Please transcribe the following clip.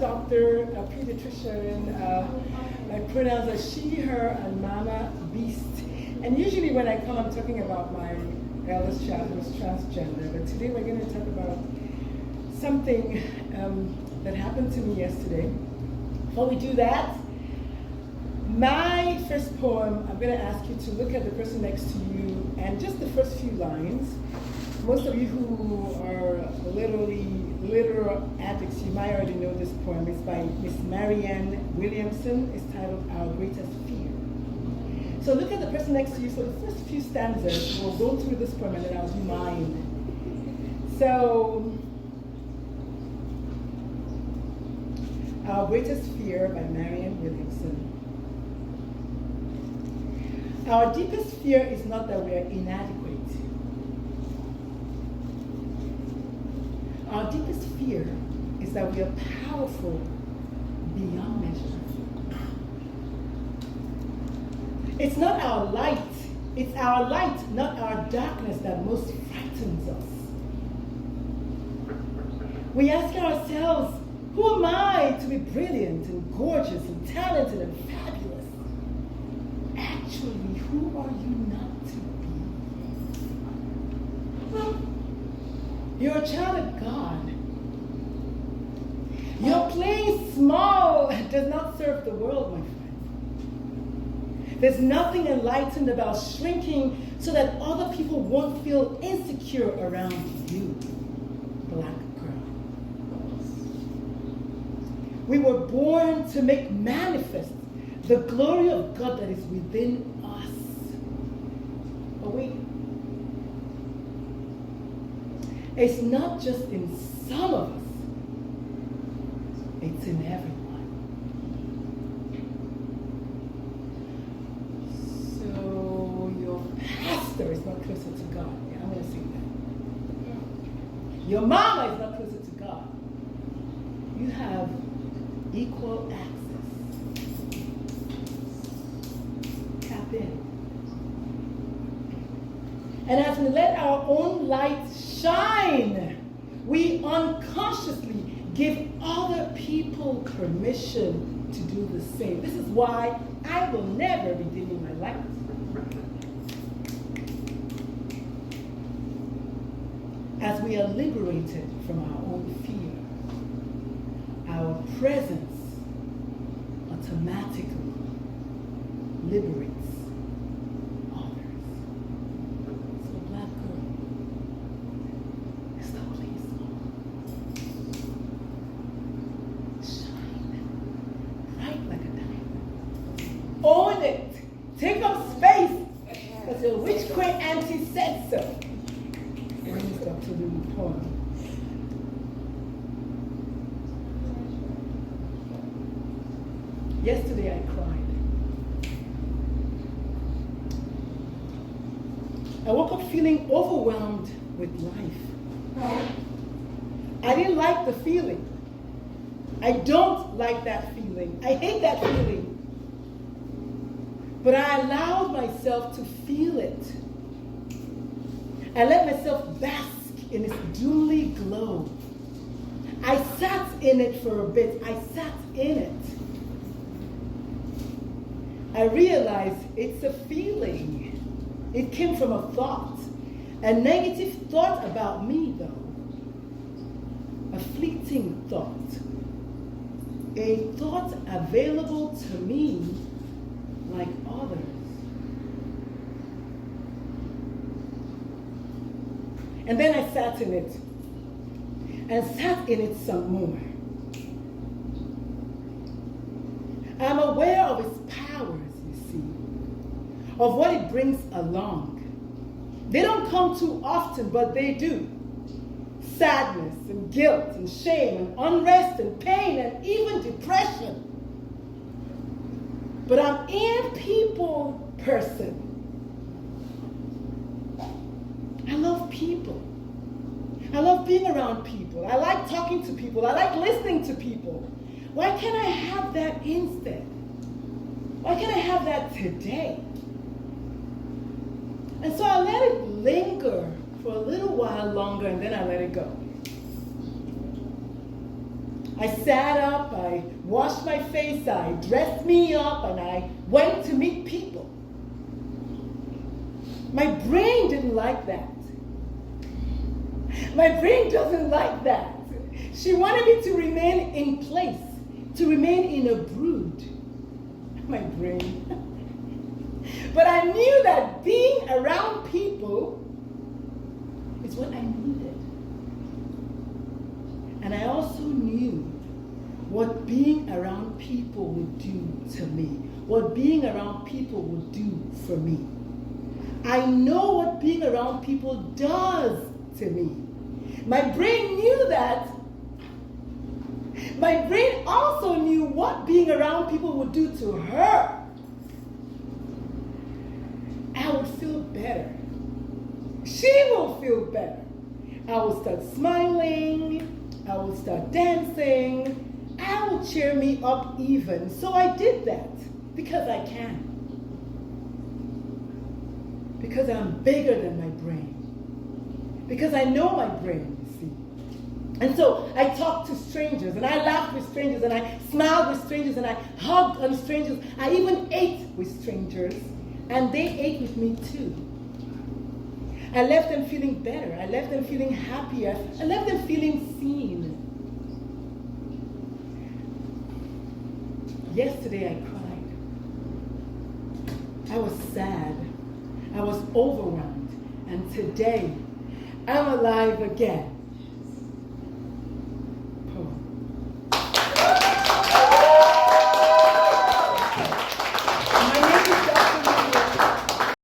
doctor, a pediatrician. My pronouns are she, her, and mama, beast. And usually when I come, I'm talking about my eldest child who's transgender. But today we're going to talk about something that happened to me yesterday. Before we do that, my first poem, I'm going to ask you to look at the person next to you and just the first few lines. Most of you who are literal addicts, you might already know this poem. It's by Miss Marianne Williamson. It's titled Our Greatest Fear. So look at the person next to you. So the first few stanzas, we'll go through this poem and then I'll do mine. So, Our Greatest Fear by Marianne Williamson. Our deepest fear is not that we are inadequate. Our deepest fear is that we are powerful beyond measure. It's not our light, it's our light, not our darkness, that most frightens us. We ask ourselves, who am I to be brilliant and gorgeous and talented and fabulous? Actually, who are you not to be? You're a child of God. Your playing small does not serve the world, my friend. There's nothing enlightened about shrinking so that other people won't feel insecure around you, black girl. We were born to make manifest the glory of God that is within us. But wait, it's not just in some of us, it's in everyone. So your pastor is not closer to God. Yeah, I'm going to say that. Your mama is not closer to God. You have equal access. Tap in. And as we let our own light shine, we unconsciously give other people permission to do the same. This is why I will never be dimming my light. As we are liberated from our own fear, our presence automatically liberates others. So black girl, stop playing small. Shine bright like a diamond. Own it. Take up space. Because your witch queen auntie said so. And this is Dr. Lulu poem. Yesterday I cried. I woke up feeling overwhelmed with life. I didn't like the feeling. I don't like that feeling. I hate that feeling. But I allowed myself to feel it. I let myself bask in its doomly glow. I sat in it for a bit. I sat in it. I realized it's a feeling. It came from a thought. A negative thought about me, though. A fleeting thought. A thought available to me like others. And then I sat in it. And sat in it some more. I'm aware of its powers, you see, of what it brings along. They don't come too often, but they do. Sadness and guilt and shame and unrest and pain and even depression. But I'm a people person. I love people. I love being around people. I like talking to people. I like listening to people. Why can't I have that instead? Why can't I have that today? And so I let it linger for a little while longer, and then I let it go. I sat up, I washed my face, I dressed me up, and I went to meet people. My brain didn't like that. My brain doesn't like that. She wanted me to remain in place, to remain in a brood. My brain. But I knew that being around people is what I needed. And I also knew what being around people would do to me, what being around people would do for me. I know what being around people does to me. My brain knew that. My brain also knew what being around people would do to her. I would feel better. She will feel better. I will start smiling. I will start dancing. I will cheer me up even. So I did that because I can. Because I'm bigger than my brain. Because I know my brain, you see. And so I talked to strangers, and I laughed with strangers, and I smiled with strangers, and I hugged on strangers. I even ate with strangers, and they ate with me too. I left them feeling better. I left them feeling happier. I left them feeling seen. Yesterday I cried. I was sad. I was overwhelmed. And today, I'm alive again.